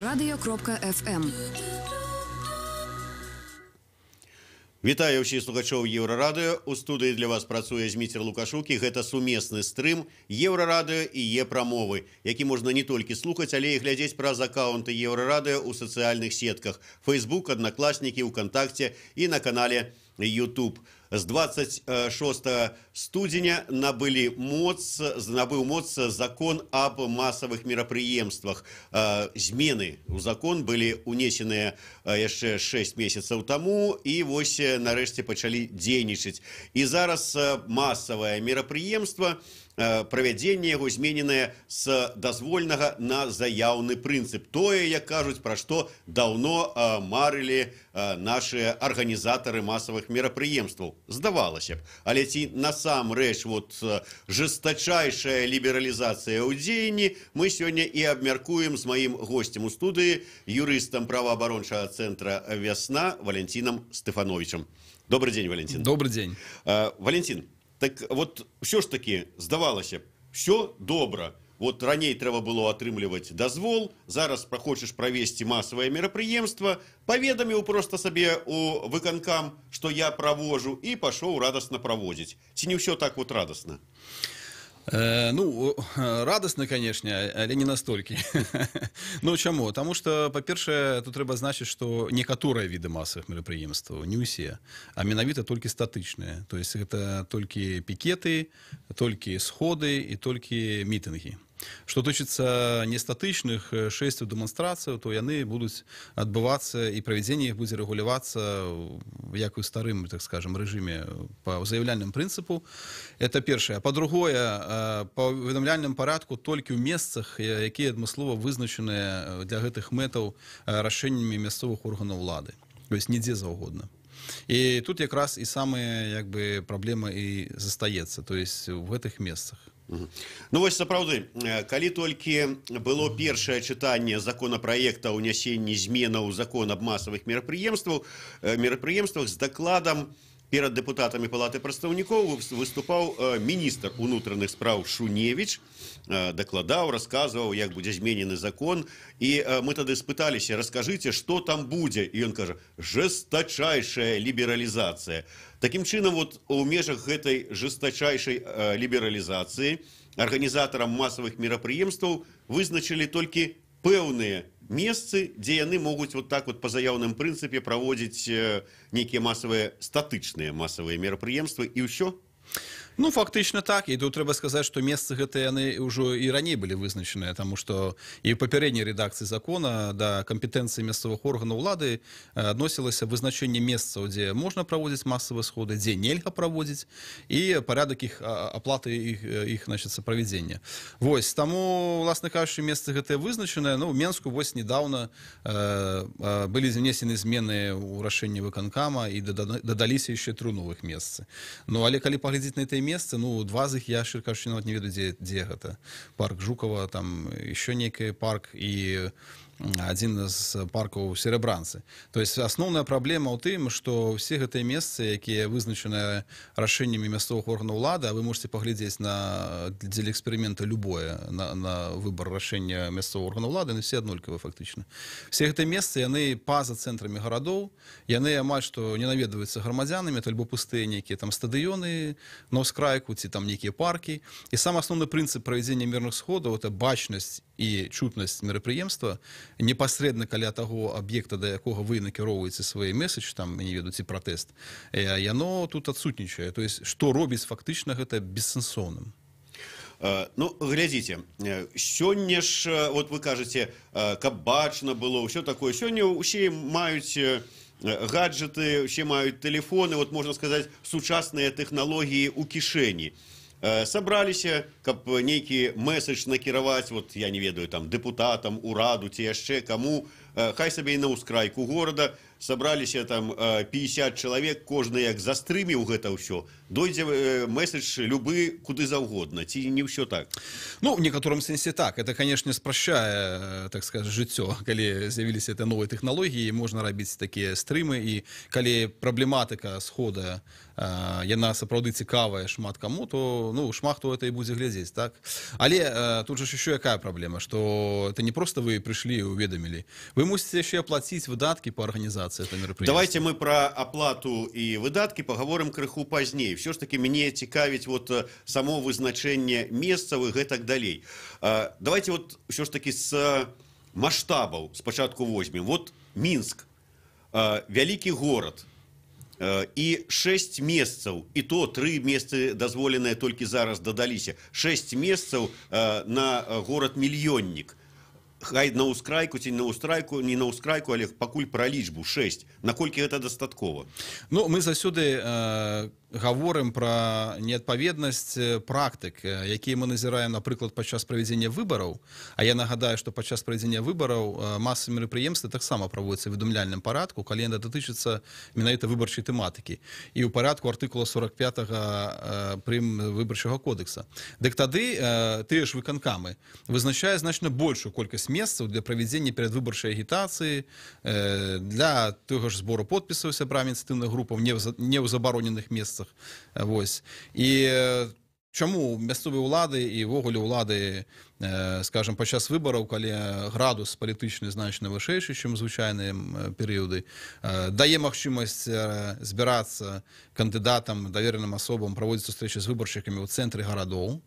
Radio.FM. Вітаю ўсіх слухачоў Еўрарадыё. У студыі для вас працуе Зміцер Лукашук, і гэта сумесны стрым Еўрарадыё і Е-прамовы, які можна не толькі слухаць, але і глядзець праз акаунты Еўрарадыё ў сацыяльных сетках Facebook, Аднакласнікі, УКонтакце і на канале YouTube. З 26 студзеня набыў моц закон аб масавых мерапрыемствах. Змены ў закон былі унесеныя яшчэ 6 месяцаў таму і вось нарэшце пачалі дзейнічаць. І зараз масавае мерапрыемства, правядзенне яго змененае з дазвольнага на заяўны прынцып. Тое, як кажуць, пра што даўно марылі нашыя арганізатары масавых мерапрыемстваў. Здавалася б, але ці насамрэч жестачайшая лібералізацыя ў дзеянні, мы сёння і абмяркуем з маім госцем у студыі, юрыстам праваабарончага цэнтра «Вясна» Валентинам Стефановичем. Добрый день, Валентин. Добрый день. Валентин, так вот, все ж таки, здавалася б, все добра. Вот раней трэба было атрымліваць дазвол, зараз хочаш правесці масавае мерапрыемства, паведаміў проста сабе у выканкам, што я правожу, і пашоў радасна праводзіць. Ці не ўсё так вот радасна? Ну, радостно, конечно, але не настолько. Ну, чаму? Потому что, по-перше, тут трэба значыць, что некаторыя виды массовых мерапрыемстваў, не ўсе, а менавіта толькі статычныя. То есть это толькі пікеты, толькі сходы і толькі мітынгі. Што тычыцца нестатычных шэсцяў, дэманстрацыяў, то яны будуць адбывацца, і правядзенне іх будзе рэгулявацца як у старым, так скажем, рэжыме па заяўляльным прынцыпу. Это першае. А па-другое, па уведамляльным парадку толькі ў месцах, якія адмыслова вызначаныя для гэтых мэтаў рашэннямі мясцовых органаў улады. То есть нідзе заўгодна. І тут якраз і самая праблема і застаецца, то есть в гэтых месцах. Ну вось сапраўды, калі толькі было першае чытанне законапраекта ўнясення зменаў у закон аб масавых мерапрыемствах з дакладам перад дэпутатамі Палаты прадстаўнікоў выступаў міністр унутраных спраў Шуневіч, дакладаў, расказваў, як будзе зменены закон, і мы тады спыталіся: раскажыце, што там будзе, і ён кажа: жестачайшая лібералізацыя. Такім чынам, у межах гэтай жестачайшай лібералізацыі арганізатарам масавых мерапрыемстваў вызначылі толькі пэўныя месцы, дзе яны могуць па заяўным прынцыпе праводзіць нейкія масавыя статычныя масавыя мерапрыемствы, і ўсё? Ну, фактычна так, і тут трэба сказаць, што месцы гэтыя яны ўжо і раней былі вызначаныя, таму што і ў папярэдняй рэдакцыі закона да кампетэнцыі мясцовых органаў улады адносілася вызначэнне месцаў, дзе можна праводзіць масавыя сходы, дзе нельга праводзіць, і парадак іх аплаты іх правядзення. Вось, таму, власна кажучы, месцы гэтыя вызначаныя. Ну, у Менску вось недавно былі внесены змены ў рашэнні выканкама, і дадаліся яшчэ 3 новых месцы. Ну, але калі паглядзець на гэтае месцы, ну, 2 з іх я, шчыра кажучы, нават не ведаю, дзе гэта. Парк Жукова, там еще нейкі парк, і один з паркаў Серебранцы. То есть асноўная праблема ў тым, што ўсе гэтыя месцы, якія вызначаныя рашэннямі мясцовых органаў улады, а вы можете паглядзець дзеля эксперымента любое на выбор рашэння мясцовых органаў улады, яны все аднолькавыя фактычна. Все гэтыя месцы, яны па-за цэнтрамі гарадоў, яны амаль што не наведваюцца грамадзянамі, альбо пустыя нейкія там стадыёны на ўскрайку, ці там нейкія паркі. І сам асноўны прынцып правядзення мірных сходаў — это бачнасць і чутнасць мерапрыемства непасрэдна каля таго аб'екта, да якога вы накіроўваеце свой месседж, там, не ведаю, ці пратэст, яно тут адсутнічае. То есть, што робіць фактычна гэта бессэнсоўным. Ну, глядзіце, сёння ж, вы кажаце, каб бачна было, ўсё такое. Сёння ўсе маюць гаджеты, ўсе маюць тэлефоны, можна сказаць, сучасныя тэхналогіі ў кішэні. Сабраліся, каб нейкі месседж накіраваць, я не ведаю, там, дэпутатам, ураду ці яшчэ каму, хай сабе і на ўскрайку горада сабраліся там 50 чалавек, кожны як застрыміў гэта ўсё, дойдзе месседж любы куды заўгодна, ці не ўсё так? Ну, в некотором сенсе так. Это, конечно, спрашчае, так сказать, жыццё, калі з'явіліся это новыя тэхналогіі, можна рабіць такія стрымы, і калі праблематыка схода яна сапраўды цікавая шмат каму, то ну, шмат хто это і будзе глядзець, так? Але тут же еще якая праблема, что это не просто вы пришли и уведомили, вы мусите еще оплатить выдатки по организации этого мероприятия. Давайте мы про оплату и выдатки поговорим крыху пазней. Все ж таки мяне цікавіць вот само вызначэнне месцаў і гэтак далей. Давайте вот все ж таки с масштабаў спачатку возьмем. Вот Минск, вялікі город, і 6 месцаў, і то 3 месцы дазволеныя толькі зараз дадаліся. 6 месцаў на город-мільённік. Хай на ўскрайку ці на ўскрайку, не на ўскрайку, але пакуль пра лічбу 6. Наколькі гэта дастаткова? Ну, мы заўсёды гаворым пра неадпаведнасць практык, якія мы назіраем, напрыклад, падчас правядзення выбараў. А я нагадаю, што падчас правядзення выбараў масавыя мерапрыемствы таксама праводзяцца ў паведамляльным парадку, калі яна датычыцца менавіта выбарчай тэматыкі і ў парадку артыкула 45 прым выбарчага кодекса. Дык тады тыя ж выканкамы вызначаюць значна большую колькасць месцаў для правядзення перадвыбарчай агітацыі, для таго ж збору подпісаў сябрамі ініцыятыўных групаў не ў забароненых месцах. Вось. І чаму мясцовыя ўлады і ўвогуле ўлады, скажем, падчас выбараў, калі градус палітычны значна вышэйшы, чым звычайныя перыяды, дае магчымасць збірацца кандыдатам, давераным асобам, праводзіць сустрэчы з выбаршчыкамі ў цэнтры гарадоў,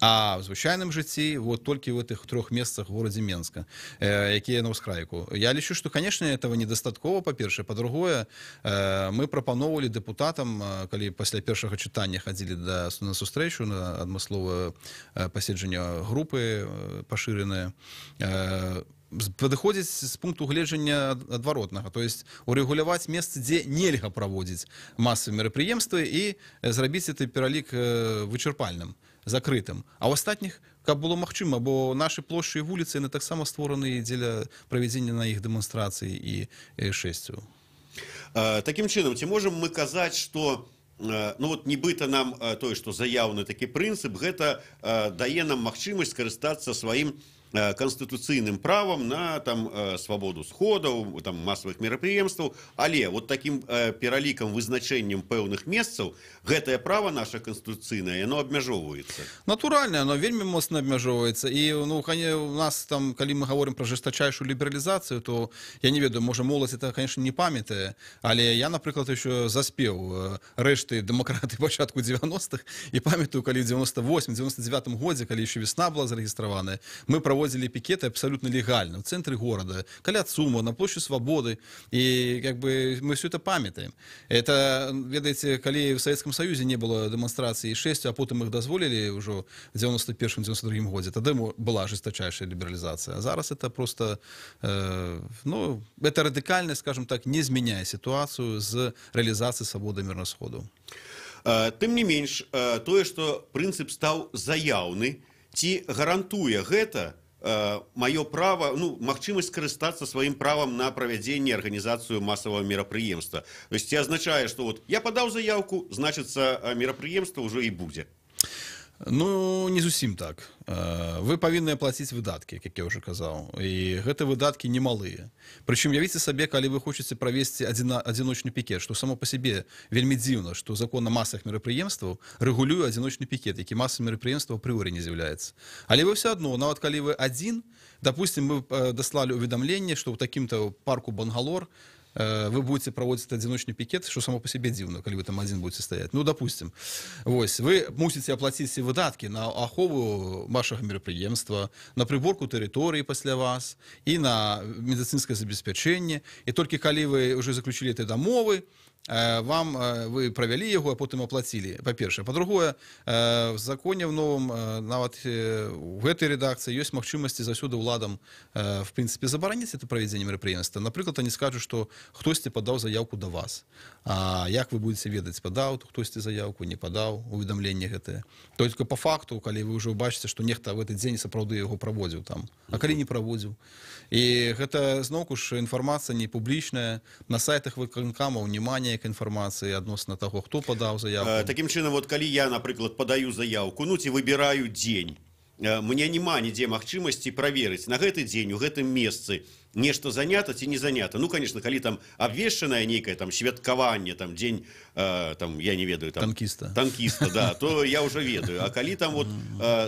а в звычайным жыцці вот толькі в этих 3 месцах в горадзе Менска, якія на ўскрайку. Я лічу, што, конечно, этого недастаткова, па-першае. Па-другое, мы прапаноўвалі дэпутатам, калі пасля першага чытання хадзілі на сустрэчу, на адмысловае паседжанне групы пашыранае, падыходзіць з пункту гледжання адваротнага, то есть урэгуляваць месцы, дзе нельга праводзіць масавыя мерапрыемствы, і зрабіць гэты пералік вычарпальным, закрытым. А ў астатніх, каб было магчыма, бо нашы плошчы і вуліцы яны таксама створаны дзеля правядзення на іх дэманстрацый і шэсцяў. Такім чынам, ці можам мы казаць, што ну вот нібыта нам тое, што заяўны такі прынцып, гэта дае нам магчымасць скарыстацца сваім конституцыйным правам на там свабоду сходаў, там масавых мерапрыемстваў, але вот таким пералікам, вызначэннем пэўных месцаў гэтае права наша конституцыйнае, яно абмяжоўваецца. Натуральна, оно вельмі моцна абмяжоўваецца. І ну, у нас там, калі мы гаворым пра жестачайшую лібералізацыю, то я не ведаю, можа моладзь это, конечно, не памятае, але я, напрыклад, еще заспеў рэшты дэмакраты пачатку 90-х, і памятаю, калі в 98-99 годзе, калі еще весна была зарэгістраваная, мы проводили пикеты абсолютно легально в центре города, каля ЦУМа, на площади Свободы, и как бы мы все это памятаем. Это, ведаете, калі в Советском Союзе не было демонстраций 6, а потом их дозволили уже в 91-92 годзе, тогда была жесточайшая либерализация. А зараз это просто, ну, это радикально, скажем так, не изменяя ситуацию с реализацией свободы мирных сходов. Тым не менш, тое, што прынцып стаў заяўны, ці гарантуе гэта маё права, ну, магчымасць скарыстацца сваім правам на правядзенне арганізацыю масавага мерапрыемства. То есть ці азначае, што вот я падаў заяўку, значыцца мерапрыемства ўжо і будзе. Ну, не зусім так. Вы павінны аплаціць выдаткі, як я ўжо казаў. І гэты выдаткі немалыя. Прычым, явіце сабе, калі вы хочаце правесці адзіночны пікет, што само па сабе вельмі дзіўна, што закон на масавых мерапрыемстваў рэгулюе адзіночны пікет, які масавым мерапрыемствам апрыоры не з'яўляецца. Але вы ўсё адно, нават калі вы адзін, допустим, мы даслалі ўведамленне, што ў такім-то парку Бангалор вы будете проводить одиночный пикет, что само по себе дивно, когда вы там один будете стоять. Ну, допустим, вось, вы мусите оплатить все выдатки на ахову вашего мероприемства, на приборку территории после вас и на медицинское забеспечение. И только когда вы уже заключили эти домовы, вы правялі яго, а потым аплацілі, па-першае. Па-другое, в законе в новым, нават у гэтай рэдакцыі ёсць магчымасці заўсёды ўладам, в прынцыпе, забараніць это правядзенне мерапрыемства. Напрыклад, они скажуць, што хтосьці падаў заяўку да вас. А як вы будете ведаць, падаў хтосьці заяўку, не падаў, уведамленне гэтае. Только по факту, калі вы ўжо бачыце, што нехта в этот дзень сапраўды яго праводзіў там, а калі не праводзіў. І гэта, зноўку ж, інфармацыя не публічная, на сайтах выканкамаў няма ніякай інфармацыі адносна таго, хто падаў заяўку. Такім чынам, вот калі я, напрыклад, падаю заяўку, ну ці выбіраю дзень, мне няма нідзе магчымасці праверыць на гэты дзень у гэтым месцы нешта занята ці не занята. Ну, конечно, калі там абвешчанае нейкае там святкаванне, там дзень, там, я не ведаю, там танкіста, да, то я ўжо ведаю. А калі там вот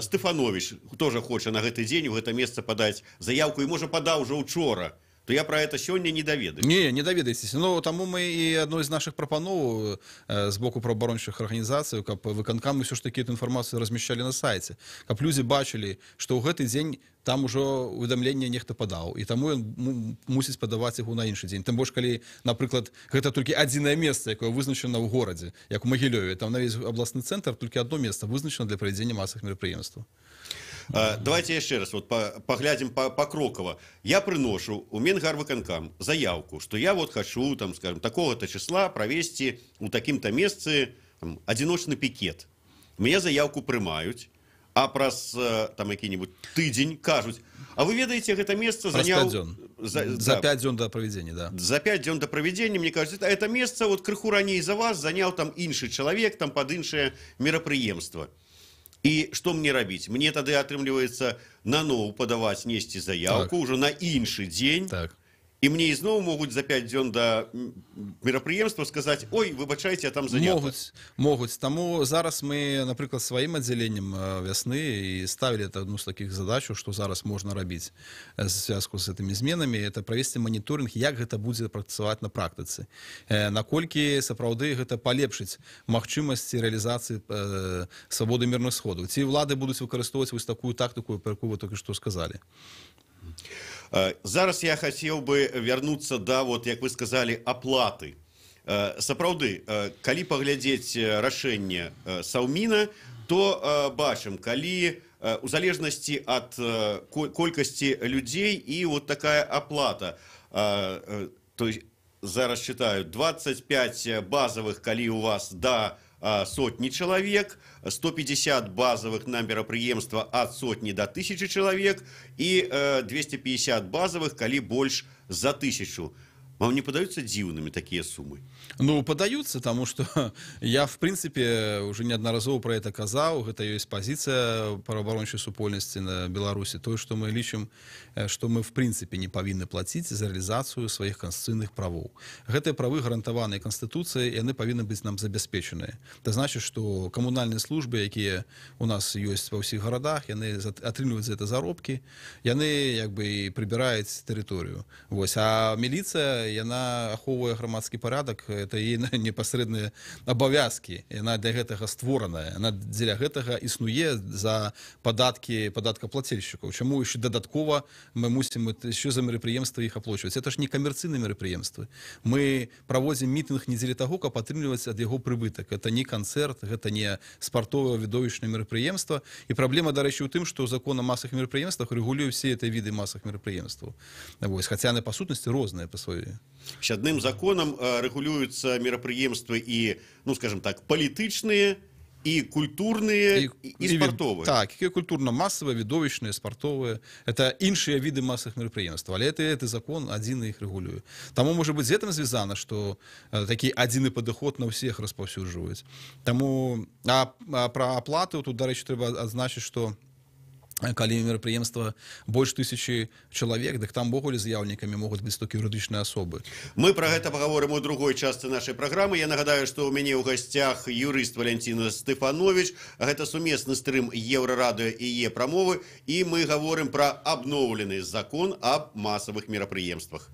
Стефанович тоже хоча на гэты дзень у гэта месца падаць заяўку і можа падаў ужо учора, то я про это сёння не даведаюсь. Не даведаецеся. Ну, таму мы і адной з нашых прапановаў з боку праваабарончых арганізацый, каб выканкамы ўсё ж такі эту інфармацыю размяшчалі на сайце, каб людзі бачылі, што ў гэты дзень там ужо уведамленне нехта падаў, і таму ён мусіць падаваць яго на іншы дзень. Тым больш, калі, напрыклад, гэта толькі адзінае месца, якое вызначана ў горадзе, як у Магілёве, там на весь абласны цэнтр толькі адно месца вызначана для правядзення масавых мерапрыемстваў. Давайте яшчэ раз вот паглядзім покрокава. Я прыношу у Менгарвыканкам заявку, что я вот хочу, там, скажем, такого-то числа провести у таким-то месцы адзіночны пікет. Мне заявку прымаюць, а праз там які-нибудь тыдзень кажуць: а вы ведаеце, гэта месца заняў... За 5 дзён до правядзення, да. За 5 дзён до правядзення, мне кажуць, это месца вот крыху раней за вас заняў там іншы чалавек, там пад іншае мерапрыемства. І што мне рабіць? Мне тады атрымліваецца наноў падаваць, несці заявку ўжо на іншы дзень. Так. І мне ізноў могуць за 5 дзён да мерапрыемства сказаць: ой, выбачайце, я там занята. Могуць. Таму зараз мы, напрыклад, сваім аддзяленнем вясны і ставілі адну з такіх задачаў, што зараз можна рабіць в звязку з гэтымі зменамі, это правесці маніторынг, як гэта будзе працаваць на практыцы. Наколькі сапраўды гэта палепшыць магчымасці рэалізацыі свабоды мірных сходаў. Ці ўлады будуць выкарыстоўваць вось такую тактыку, про якую вы толькі што сказалі. Зараз я хотел бы вернуться до, вот, як вы сказали, оплаты. Сапраўды, калі паглядзець рашэнне Саўміна, то бачым, калі у залежнасці ад колькасці людзей і вот такая оплата. То есть, зараз читаю, 25 базовых, калі у вас до сотни человек, 150 базовых на мерапрыемства от сотни до 1000 человек и 250 базовых, калі больш за 1000. Вам не падаюцца дзіўнымі такія сумы? Ну, падаюцца, таму што я, в прынцыпе, уже неаднаразова пра гэта казаў, гэта ёсць пазіцыя праваабарончай супольнасці на Беларусі, тое, што мы лічым, што мы, в прынцыпе, не павінны плаціць за рэалізацыю сваіх канстытуцыйных правоў. Гэтыя правы гарантаваныя Канстытуцыяй, яны павінны быць нам забяспечаныя. Гэта значыць, што камунальныя службы, якія у нас ёсць ва ўсіх гарадах, яны атрымліваюць за гэта заробкі, яны, як бы, і прыбіраюць тэрыторыю. Вось, а міліцыя, яна ахоўвае грамадскі парадак, это яе непасрэдныя абавязкі, яна для гэтага створаная, яна дзеля гэтага існуе за падаткі падаткаплацельшчыкаў. Чаму яшчэ дадаткова мы мусім яшчэ за мерапрыемствы іх аплочваць? Это ж не камерцыйныя мерапрыемствы. Мы праводзім мітынг не дзеля таго, каб атрымліваць ад яго прыбытак. Это не канцэрт, гэта не спартовае відовішчнае мерапрыемства. І праблема, дарэчы, у тым, што закон о масавых мерапрыемствах рэгулюе ўсе гэтыя віды масавых мерапрыемстваў. Вось, хаця яны па сутнасці розныя па сваёй. Адным законам рэгулююцца мерапрыемствы і, ну, скажем так, палітычныя, і культурныя, і спартовыя. Так, і культурна-масавыя, відовішчныя, спартовыя. Это іншыя віды масавых мерапрыемстваў, але гэты закон адзіны іх рэгулюе. Таму, можа быць, з гэтым звязана, што такі адзіны падыход на ўсіх распаўсюджваюць. Таму, а пра аплату тут, дарэчы, трэба адзначыць, што калі мерапрыемства больш 1000 чалавек, дык там увогуле заяўнікамі могуць быць толькі юрыдычныя асобы. Мы пра гэта паговорым у другой частцы нашай праграмы. Я нагадаю, што ў мяне ў гасцях юрыст Валянціна Стефанович. Гэта сумесны стрым Еўрарадыё і Е-прамовы, і мы гаворым пра абноўлены закон аб масавых мерапрыемствах.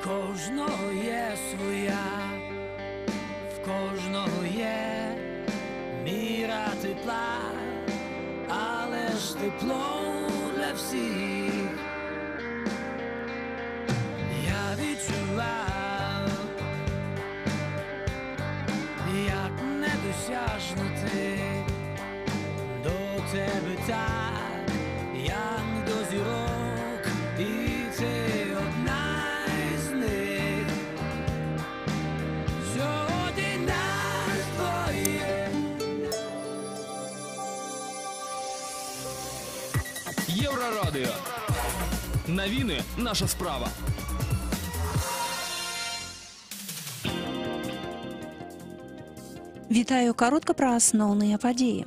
Кожного є своя, в кожного є тепло для всіх. Я відчував, як недосяжно ти, до тебе так, як до зірок, і ти одна із них. Сьогодні нас двоє. Єврорадіо. Новини – наша справа. Вітаю, каротка пра асноўныя падзеі.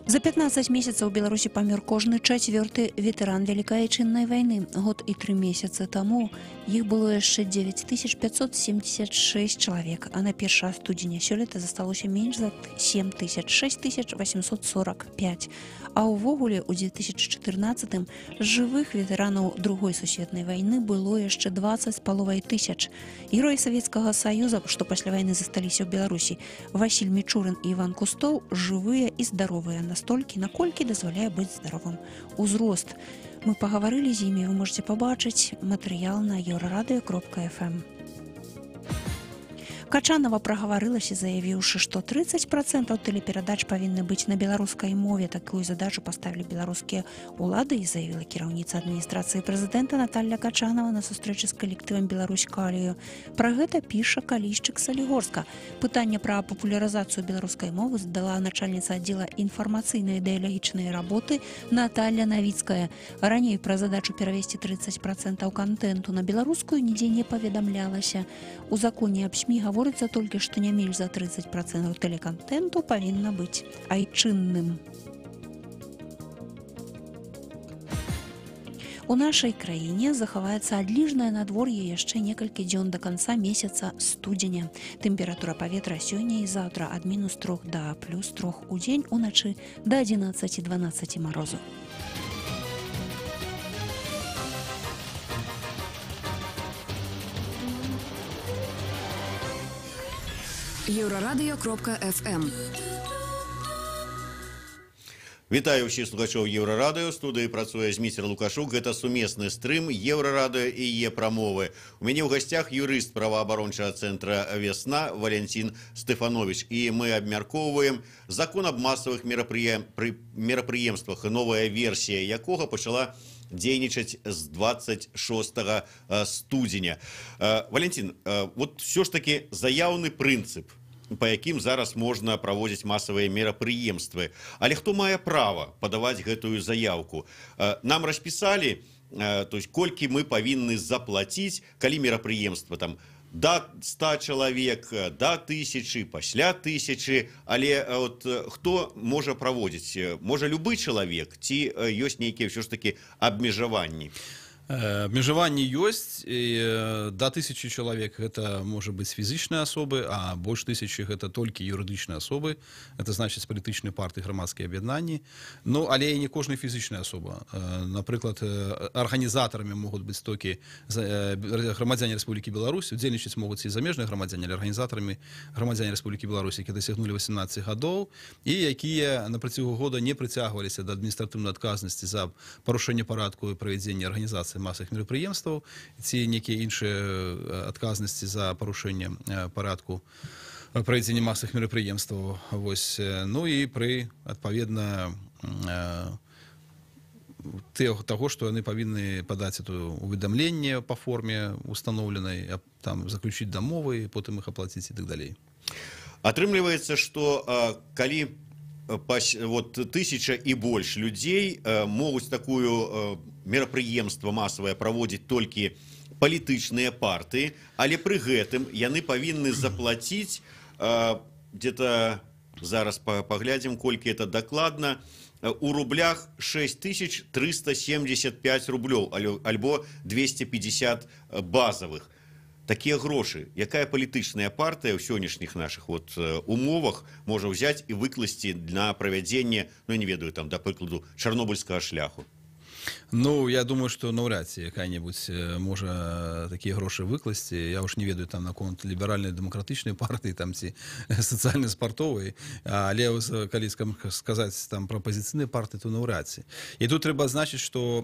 За 15 месяцаў у Беларусі памёр кожны чацвёрты ветэран Вялікай Айчыннай вайны. Год і 3 месяцы таму іх было яшчэ 9576 чалавек, а на 1 студзеня сёлета засталося менш за 6845. А ўвогуле ў 2014-м жывых ветэранаў Другой сусветнай вайны было яшчэ 20,5 тысяч. Героі Савецкага Саюза, што пасля вайны засталіся ў Беларусі, Васіль Мічурын і Іван Кустоў, жывыя і здаровыя настолькі, наколькі дазваляе быць здаровым узрост. Мы пагаварылі з імі, вы можете пабачыць матэрыял на euraradio.fm. Качанова прагаварылася, заявіўшы, што 30% тэлеперадач павінны быць на беларускай мове. Такую задачу паставілі беларускія ўлады, і заявіла кіраўніца адміністрацыі прэзідэнта Наталья Качанова на сустрэчы з калектывам «Беларусь-Калію». Пра гэта піша Калійшчык Салігорска. Пытанне пра папулярызацыю беларускай мовы задала начальніца аддзела інфармацыйна-ідэалагічнай работы Наталья Навіцкая. Раней пра задачу перавесці 30% кантэнту на беларускую нідзе не паведамлялася. У законе аб СМІ гаворыцца толькі, што не менш за 30% тэлекантэнту павінна быць айчынным. У нашай краіне захаваецца адліжнае надвор'е яшчэ некалькі дзён да канца месяца студзеня. Тэмпература паветра сёння і заўтра ад -3 да +3 у дзень, уначы да 11-12 марозу. Euraradio.fm. Вітаю ўсіх слухачоў Еўрарадыё. Студыі працуе Зміцер Лукашук. Гэта сумесны стрым Еўрарадыё і Е-прамовы. У мяне ў гасцях юрыст праваабарончага цэнтра «Весна» Валентин Стефанович. І мы абмяркоўваем закон аб масавых мерапрыемствах, новая версія якога пачала дзейнічаць з 26 студзеня. Валентин, вот все ж таки заяўны прынцып, па якім зараз можна праводзіць масавыя мерапрыемствы. Але хто мае права падаваць гэтую заяўку? Нам распісалі, то есть колькі мы павінны заплаціць, калі мерапрыемства там да 100 чалавек, да 1000, пасля 1000, але от хто можа праводзіць? Можа любы чалавек, ці ёсць нейкія ўсё ж такі абмежаванні? Абмежаванні ёсць, і да 1000 чалавек гэта можа быць фізічныя асобы, а больш 1000 гэта толькі юрыдычныя асобы, это значыць палітычныя партыі, грамадскія аб'яднанні. Ну, але і не кожная фізічная асоба. Напрыклад, арганізатарамі могуць быць толькі грамадзяне Рэспублікі Беларусь, удзельнічаць могуць і замежныя грамадзяне, але арганізатарамі грамадзяне Рэспублікі Беларусь, якія дасягнулі 18 гадоў і якія на працягу года не прыцягваліся да адміністратыўнай адказнасці за парушэнне парадку і правядзення арганізацыі масавых мерапрыемстваў ці нейкія іншыя адказнасці за парушэнне парадку правядзення масавых мерапрыемстваў. Вось. Ну і пры адпаведна таго, што яны павінны падаць уведамленне па форме установленай, там заключыць дамовы, потым іх аплаціць і так далей. Атрымліваецца, што калі вот 1000 і больш людзей могуць такую мерапрыемства масавае праводзіць толькі палітычныя партыі, але пры гэтым яны павінны заплаціць где-то, зараз паглядзім, колькі это дакладна, у рублях 6375 рублёў, альбо 250 базовых. Такія грошы, якая палітычная партыя ў сённяшніх нашых умовах можа ўзяць і выкласці на правядзенне, ну, я не ведаю, там, да прыкладу, чарнобыльскага шляху? Ну, я думаю, что наўряд ці якая-небудзь можа такія грошы выкласці. Я уж не ведаю там наконт ліберальнай дэмакратычнай партыі там ці сацыяльна-спартовай, але калі сказаць там пра апазіцыйныя партыі, то наўряд ці. І тут трэба адзначыць, што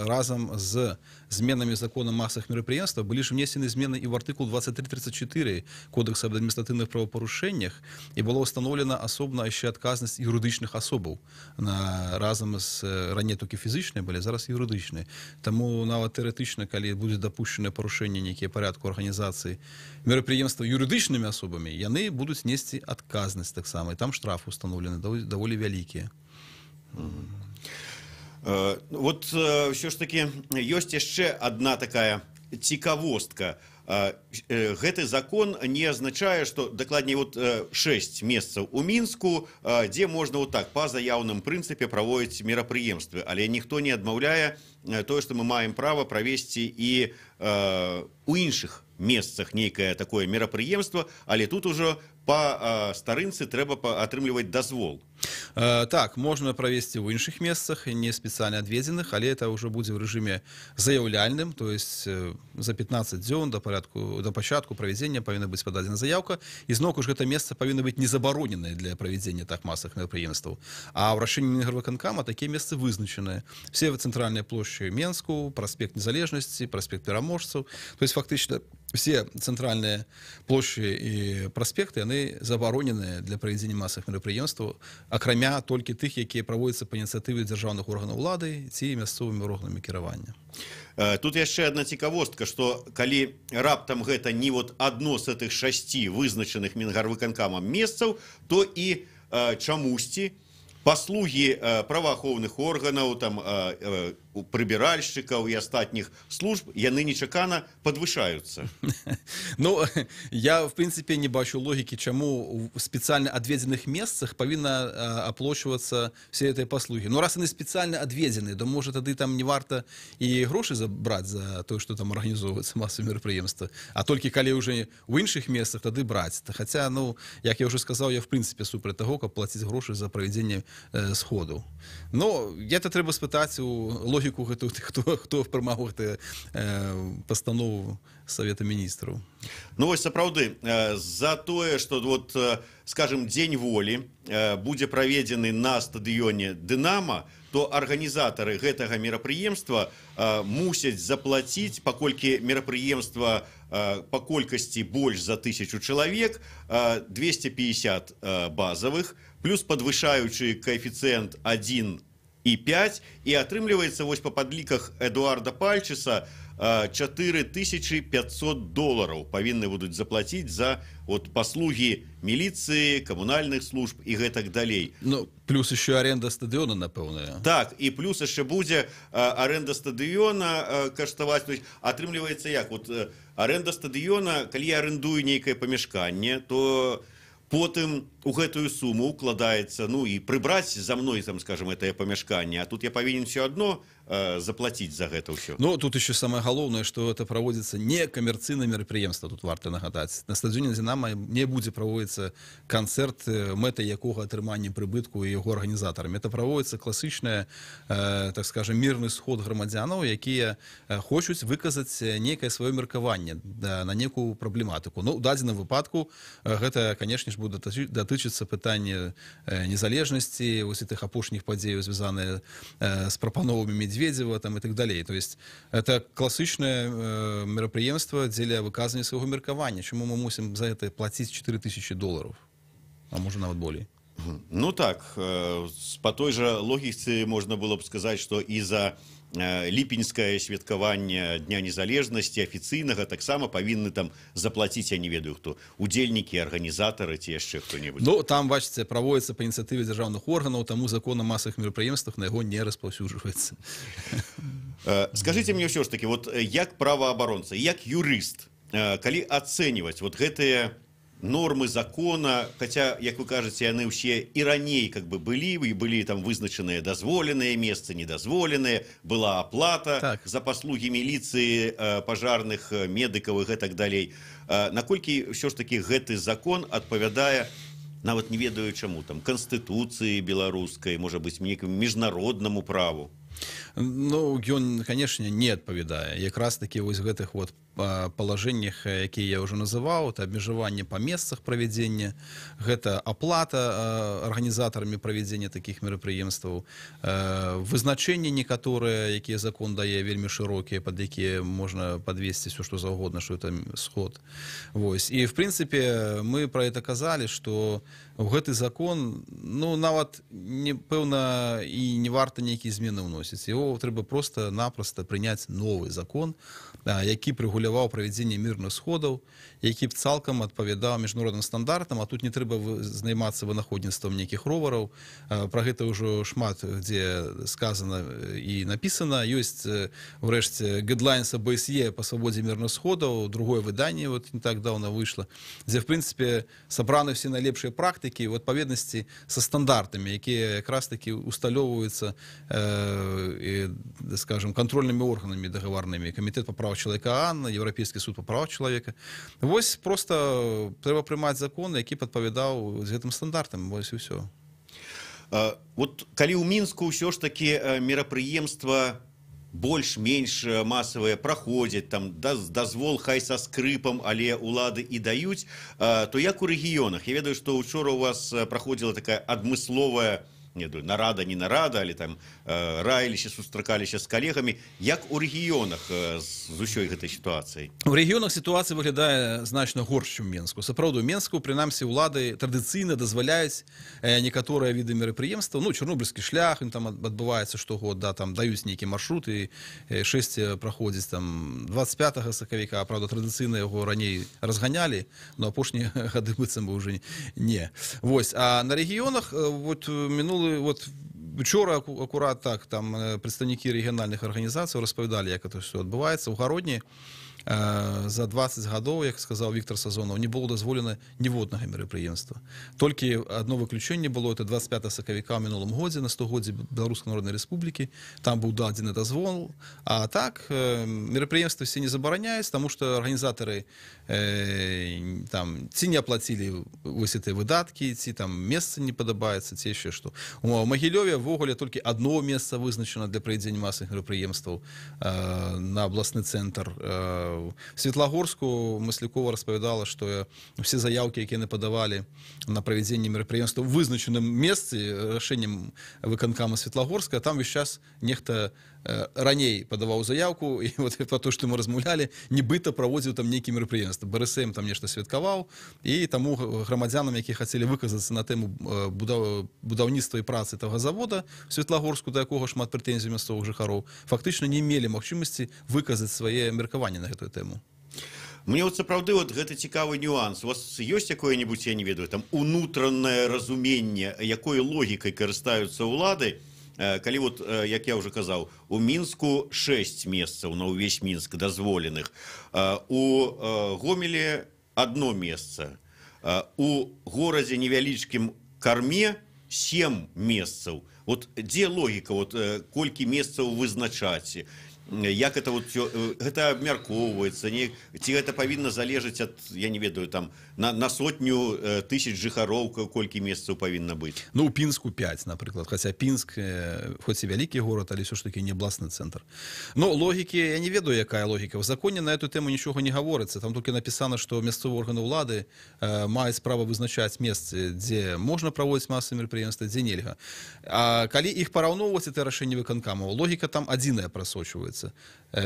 разам з зменамі закона масавых мерапрыемстваў былі ж внесены змены і ў артыкул 23-34 Кодекса аб адміністратыўных правапарушэннях, і была ўстаноўлена асобна яшчэ адказнасць юрыдычных асобаў разам з раней толькі фізычныя былі, зараз юрыдычныя. Таму нават тэарэтычна, калі будзе дапушчанае парушэнне нейкія парадку арганізацыі мерапрыемства юрыдычнымі асобамі, яны будуць несці адказнасць таксама, і там штрафы ўстаноўлены даволі вялікія. Вот ўсё ж таки ёсць яшчэ адна такая цікавостка. Гэты закон не азначае, што дакладней 6 месцаў у Мінску, дзе можна вот так па заяўным прынцыпе праводзіць мерапрыемствы, але ніхто не адмаўляе тое, што мы маем права правесці і у іншых месцах нейкае такое мерапрыемства, але тут ужо па старынцы трэба атрымліваць дазвол. Так, можна правесці ў іншых месцах, не спецыяльна адведзеных, але это ўжо будзе ў рэжыме заяўляльным, то есть за 15 дзён да пачатку правядзення павінна быць пададзена заяўка, і зноўку ж гэта месца павінна быць незабароненае для правядзення так масавых мерапрыемстваў. А ў рашэнні Мінгарвыканкама такія месцы вызначаныя. Все цэнтральныя плошчы Менску, праспект Незалежнасці, праспект Пераможцаў, то есть фактычна все цэнтральныя плошчы і праспекты, яны забароненыя для правядзення масавых мерапрыемстваў, акрамя толькі тых, якія праводзяцца па ініцыятыве дзяржаўных органаў улады ці мясцовымі органамі кіравання. Тут яшчэ адна цікавостка, што калі раптам гэта не вот адно з гэтых 6 вызначаных Мінгарвыканкамам месцаў, то і чамусьці паслугі праваахоўных органаў, там прыбіральшчыкаў і астатніх служб, яны нечакана падвышаюцца. Ну, я, в прынцыпе, не бачу логікі, чаму ў спецыяльна адведзеных месцах павінна аплачвацца все гэтыя паслугі. Ну, раз яны спецыяльна адведзены, то, можа, тады там не варта і грошы забраць за тое, што там арганізоўваецца масавыя мерапрыемствы, а толькі калі ўжо ў іншых месцах, тады браць. Хаця, ну, як я ўжо сказаў, я, в прынцыпе, супраць таго, каб плаціць грошы за правядзенне сходу. Ну, гэта трэба спытаць у логіку гэтую, хто прымаў гэтую пастанову Савета Міністраў. Ну, вось сапраўды, за тое, што, вот, скажем, Дзень волі будзе праведзены на стадыёне «Дынама», то арганізатары гэтага мерапрыемства мусяць заплаціць, паколькі мерапрыемства па колькасці больш за 1000 чалавек, 250 базавых, плюс падвышаючы каэфіцыент 1,5, і атрымліваецца вось па падліках Эдуарда Пальчыса $4500 павінны будуць заплаціць за вот паслугі міліцыі, камунальных служб і гэтак далей. Ну, плюс еще аренда стадыёна, напэўна. Так, і плюс яшчэ будзе аренда стадыёна каштаваць. То есть атрымліваецца як? Вот аренда стадыёна, калі я арендую нейкае памяшканне, то потым у гэтую суму укладаецца, ну і прыбраць за мной, там, скажем, гэтае памяшканне, а тут я павінен все адно заплаціць за гэта ўсё. Ну, тут еще самое галоўнае, што это праводзіцца не камерцыйнае мерапрыемства, тут варта нагадаць. На стадыёне «Дынама» не будзе праводзіцца канцэрт, мэтай якога атрымання прыбытку і яго арганізатарамі. Это праводзіцца класычная, так скажем, мірны сход грамадзянаў, якія хочуць выказаць нейкае сваё меркаванне на некую праблематыку. Ну, у дадзеным выпадку гэта, канешне ж, будзе датычыцца пытання незалежнасці, вось тых апошніх падзеяў, звязаныя з прапановамі Медведева там, и так далее. То есть это классичное мерапрыемство дзеля выказання свайго меркавання. Чаму мы мусім за это плаціць $4000, а можа нават болей? Ну так, по той же логіцы можна было б сказаць, што і за ліпеньскае святкаванне Дня незалежнасці афіцыйнага таксама павінны там заплаціць, я не ведаю хто, удзельнікі, арганізатары ці яшчэ хто-небудзь. Ну, там, бачыце, праводзіцца па ініцыятыве дзяржаўных органаў, таму закон о масавых мерапрыемствах на яго не распаўсюджваецца. Скажыце мне ўсё ж такі, вот як праваабаронца, як юрыст, калі ацэньваць вот гэтыя нормы закона, хотя, як вы кажаце, яны ўсе і раней как бы былі, і былі там вызначаныя дазволеныя месцы, недазволеныя, была аплата за паслугі міліцыі, пажарных, медыкаў і гэтак далей. Наколькі ўсё ж такі гэты закон адпавядае, нават не ведаю чаму, там, канстытуцыі беларускай, можа быць, нейкаму міжнароднаму праву? Ну, ён, конечно, не адпавядае. Якраз таки вось гэтых вот палажэннях, якія я ўжо называў, это абмежаванне па месцах правядзення, гэта аплата арганізатарамі правядзення такіх мерапрыемстваў, вызначэнні некаторыя, якія закон дае вельмі шырокія, пад якія можна падвесці все, што заўгодна, што это сход. Вось. І, в прынцыпе, мы пра гэта казалі, што гэты закон, ну, нават, пэўна, і не варта нейкія змены ўносіць. Яго трэба проста-напроста прыняць новы закон, які прэгуляваў правядзенне мірных сходаў, які б цалкам адпавядаў міжнародным стандартам, а тут не трэба займацца вынаходніцтвам нейкіх ровараў. Пра гэта ўжо шмат дзе сказана і напісана. Ёсць, урэшце, Guidelines ОБСЕ па свабодзе мірных сходаў, другое выданне вот не так даўно выйшла, дзе, в прынцыпе, сабраны все найлепшыя практыкі ў адпаведнасці са стандартамі, якія якраз такі усталёўваюцца, скажем, контрольнымі органамі дагаварнымі. Камітэт па правах чалавека ААН, Еўрапейскі суд па правах чалавека. Вось просто трэба прымаць закон, які падпавядаў з гэтым стандартам. Вось і ўсё. Вот калі ў Мінску ўсё ж такі мерапрыемства больш-менш масавыя праходзяць, там дазвол хай са скрыпам, але ўлады і даюць, то як у рэгіёнах? Я ведаю, што учора у вас праходзіла такая адмысловая нарада, не нарада, але там раіліся, сустракаліся з калегамі. Як у рэгіёнах з усёй гэтай сітуацыяй? У рэгіёнах сітуацыя выглядае значна горш, чым у Менску. Сапраўды, у Менску, прынамсі, улады традыцыйна дазваляюць некаторыя віды мерапрыемстваў. Ну, чарнобыльскі шлях, ім там адбываецца штогод, да, там даюць нейкі маршрут, і шэсце праходзіць там 25 сакавіка, правда, традыцыйна яго раней разганялі, но апошнія гады быццам бы ўжо не. Вось, а на рэгіёнах вот вот учора акурат так, там прадстаўнікі рэгіянальных арганізацый распавядалі, як это все адбываецца. У Гародні за 20 гадоў, як сказаў Віктор Сазонаў, не было дазволена ніводнага мерапрыемства. Толькі адно выключэнне было, это 25 сакавіка ў мінулым годзе, на 100годдзе Беларускай Народнай Рэспублікі. Там быў дадзены дазвол. А так, мерапрыемствы все не забараняюць, таму што арганізатары там ці не аплацілі вось гэтыя выдаткі, ці там месца не падабаецца, ці яшчэ што. У Магілёве ўвогуле толькі адно месца вызначана для правядзення масавых мерапрыемстваў на абласны цэнтр. Светлагорску Маслякова распавядала, што все заявкі, якія яны падавалі на правядзенне мерапрыемства ў вызначаным месцы рашэннем выканкама Светлагорска, там весь час нехта раней падаваў заявку, і вот па то, што мы размаўлялі, нібыта праводзіў там нейкі мерапрыемства. БРСМ там нешта святкаваў, і таму грамадзянам, якія хацелі выказацца на тэму будаўніцтва і працы таго завода в Светлагорску, да якога шмат прэтэнзій мясцовых жыхароў, фактычна не мелі магчымасці выказаць свае меркаванні на гэтую тэму. Мне вот сапраўды вот гэта цікавы нюанс. У вас ёсць якое-небудзь, я не ведаю, там унутранае разуменне, якой логікай карыстаюцца ўлады, калі вот, як я ўжо казаў, у Мінску 6 месцаў на ўвесь Мінск дазволеных, у Гомелі одно месца, у горадзе невялічкім Карме 7 месцаў. Вот дзе логіка, вот колькі месцаў вызначаць? Як это вот гэта абмяркоўваецца, ці гэта павінна залежаць ад, я не ведаю, там на сотню тысяч жыхароў колькі месцаў павінна быць? Ну, у Пінску 5, напрыклад, хаця Пінск хоць і вялікі горад, але ўсё ж такі не абласны цэнтр. Ну, логікі, я не ведаю, якая логіка. В законе на эту тэму нічога не гаворыцца. Там толькі напісана, што мясцовыя органы ўлады маюць права вызначаць месцы, дзе можна праводзіць масавыя мерапрыемствы, дзе нельга. А калі іх параўноўваць, это рашэнне выканкамаў, логіка там адзіная прасочваецца.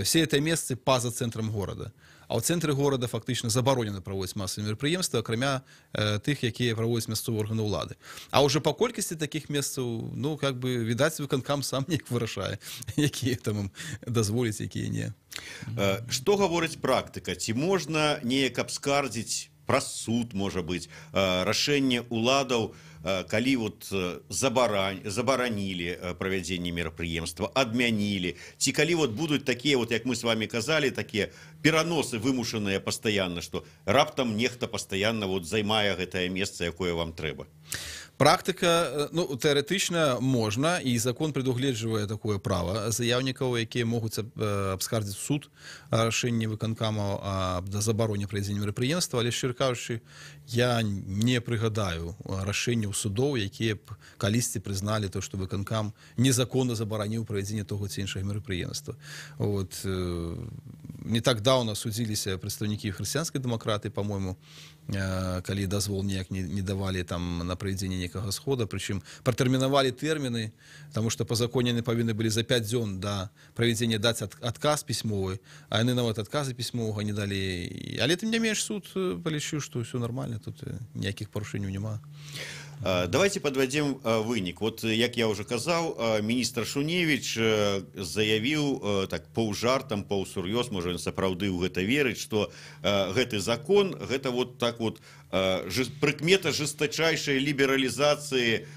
Все это месцы па-за цэнтрам горада. А ў цэнтры горада фактычна забаронена праводзіць масавыя мерапрыемствы, акрамя тых, якія праводзяць мясцовыя органы ўлады. А ўжо па колькасці такіх месцаў, ну, как бы, відаць, выканкам сам неяк вырашае, якія там ім дазволіць, якія не. Што гаворыць практыка? Ці можна неяк абскардзіць праз суд, можа быць, рашэнне ўладаў, калі вот забаранілі правядзенне мерапрыемства, адмянілі, ці калі вот будуць такія, вот як мы с вами казалі, такія пераносы вымушаныя пастаянна, што раптам нехта пастаянна вот займае гэтае месца, якое вам трэба? Практыка, ну, тэарэтычна можна, і закон прадугледжвае такое права заяўнікаў, якія могуць абскардзіць суд рашэнне выканкамаў аб забароне правядзення мерапрыемства, але, шчыра кажучы, я не прыгадаю рашэнняў судоў, якія б калісьці прызналі то, што выканкам незаконна забараніў правядзенне того ці іншага мерапрыемства. Вот. Не так даўно судзіліся прадстаўнікі хрысціянскай дэмакратыі, па-мойму, калі дазвол ніяк не давалі там на правядзенне некага схода, прычым пратэрмінавалі тэрміны, таму што па законе яны павінны былі за 5 дзён да правядзення даць адказ пісьмовы, а яны нават адказа пісьмовага не далі. Але тым не менш суд палічыў, што ўсё нармальна, тут ніякіх парушэнняў няма. Давайте подводим вынік. Вот, як я уже казаў, міністр Шуневич заявіў так паўжартам, паўсур'ёз, можа ён сапраўды ў гэта верыць, што гэты закон, гэта вот так вот прыкмета жестачайшай лібералізацыі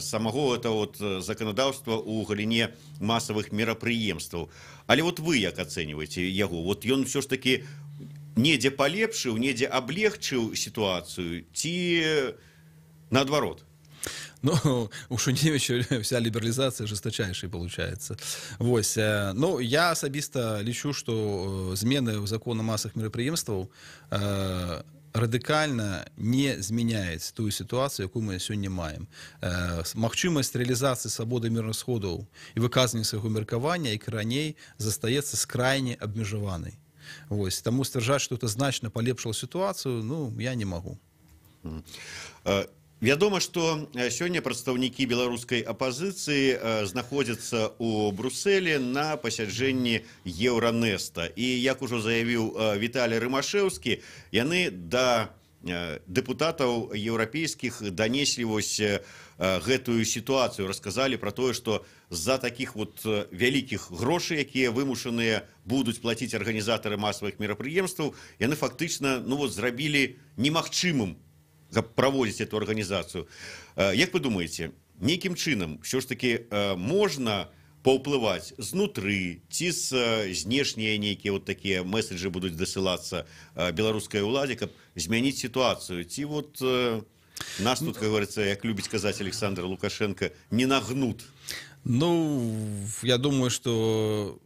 самого этого вот законодаўства ў галіне масавых мерапрыемстваў. Але вот вы як ацэньваеце яго? Вот ён ўсё ж таки недзе палепшыў, недзе аблегчыў сітуацыю, ці наоборот? Ну, у Шуневича вся либерализация жесточайшая получается. Вось. Ну, я асабіста лічу, што змены ў закон о масах мерапрыемстваў радыкальна не змяняюць тую сітуацыю, якую мы сёння маем. Магчымасць рэалізацыі свабоды мірных сходаў і выказвання свайго меркавання, як раней, застаецца скрайне абмежаванай. Вось. Таму сцвярджаць, што это значна палепшыла сітуацыю, ну, я не магу. Вядома, што сёння прадстаўнікі беларускай апазіцыі знаходзяцца ў Брусэлі на пасяджэнні Еўранеста. І, як ужо заявіў Віталій Рымашэўскі, яны да дэпутатаў еўрапейскіх данеслі вось гэтую сітуацыю, расказалі пра тое, што з-за такіх вот вялікіх грошай, якія вымушаныя будуць плаціць арганізатары масавых мерапрыемстваў, яны фактычна, ну, вот, зрабілі немагчымым праводзіць эту арганізацыю. Як вы думаеце, нейкім чынам ўсё ж таки можна паўплываць знутры, ці знешнія нейкія вот такія месседжы будуць дасылацца беларускай уладзе, каб змяніць сітуацыю? Ці вот нас тут, как говорится, як любіць казаць Александр Лукашенко, не нагнут? Ну, я думаю, што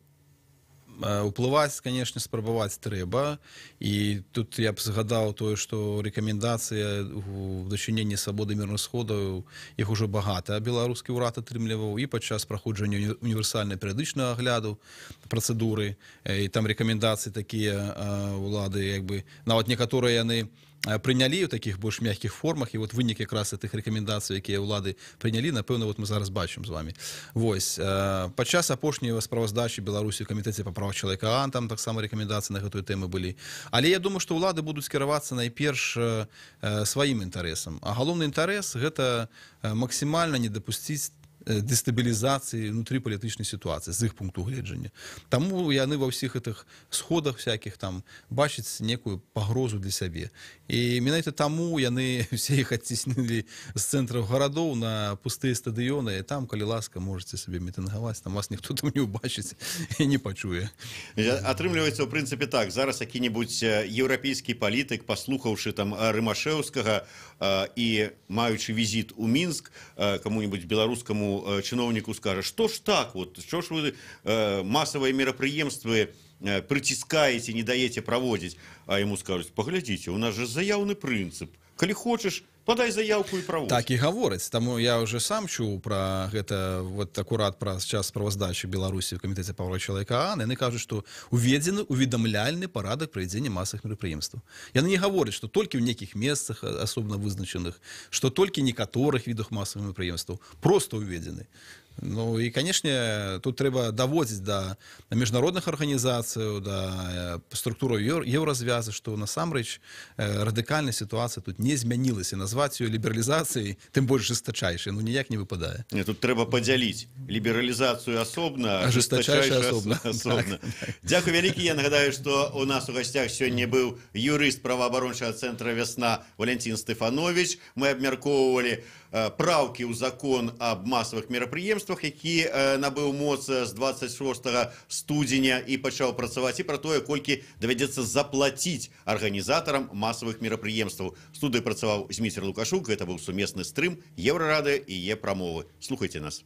уплываць, конечно, спрабаваць трэба. І тут я б згадаў тое, што рэкамендацыя ў дачыненні свабоды мірных сходаў, іх ужо багата беларускі ўрад атрымліваў і падчас праходжання універсальнай перыядычнага агляду працэдуры. І там рэкамендацыі такія ўлады, як бы, нават некаторыя яны прынялі ў такіх больш мяккіх формах, і вот вынік якраз тых рэкамендацый, якія ўлады прынялі, напэўна, вот мы зараз бачым з вами. Вось. Падчас апошняй справаздачы Беларусі ў камітэце па правах чалавека, там таксама рэкамендацыі на гэтую тэму былі. Але я думаю, што ўлады будуць кіравацца найперш сваім інтарэсам. А галоўны інтарэс — гэта максімальна не дапусціць дестабілізацыі внутры палітычнай сітуацыі з іх пункту гледжання. Таму яны ва ўсіх гэтых сходах всякіх там бачаць некую пагрозу для сябе. І менавіта таму яны все іх адціснілі з цэнтраў гарадоў на пустыя стадыёны, і там, калі ласка, можаце сабе мітынгаваць, там вас ніхто там не ўбачыць і не пачуе. Атрымліваецца, ў прынцыпе, так, зараз які-небудзь еўрапейскі палітык, паслухаўшы там Рымашэўскага і маючы візіт у Мінск, каму-нибудь беларускаму чыноўніку скажа, што ж так, вот, што ж вы масавыя мерапрыемствы прыціскаеце, не даеце праводзіць, а яму скажуць, паглядзіце, у нас же заяўны прынцып, калі хочаш, подай заявку і праводзь. Так і гавораць. Таму я уже сам чуў пра гэта, вот акурат пра час справаздачы Беларусі ў камітэце па правах чалавека. Яны кажуць, што уведзены уведамляльны парадак правядзення масавых мерапрыемстваў. Яны не гавораць, што толькі ў нейкіх месцах асобна вызначаных, што толькі некаторых відах масавых мерапрыемстваў, просто уведзены. Ну і, канешне, тут трэба даводзіць да міжнародных арганізацый, да структуры еўразвязы, што насамрэч радыкальная сітуацыя тут не змянілася. Назваць ее лібералізацыяй, тым больш жестачайшай, ну ніяк не выпадае. Не, тут трэба падзяліць лібералізацыю асобна, а жестачайшая асобна. Дзякуй вялікі. Я нагадаю, што у нас у гасцях сёння быў юрыст праваабарончага цэнтра «Вясна» Валентин Стефанович. Мы абмяркоўвалі праўкі ў закон аб масавых мерапрыемствах. мерапрыемствах, які набыў моц з 26 студзеня і пачаў працаваць, і пра тое, колькі давядзецца заплаціць арганізатарам масавых мерапрыемстваў. Студыі працаваў Зміцер Лукашук, гэта быў сумесны стрым Еўрарадыё і Е-прамовы. Слухайце нас.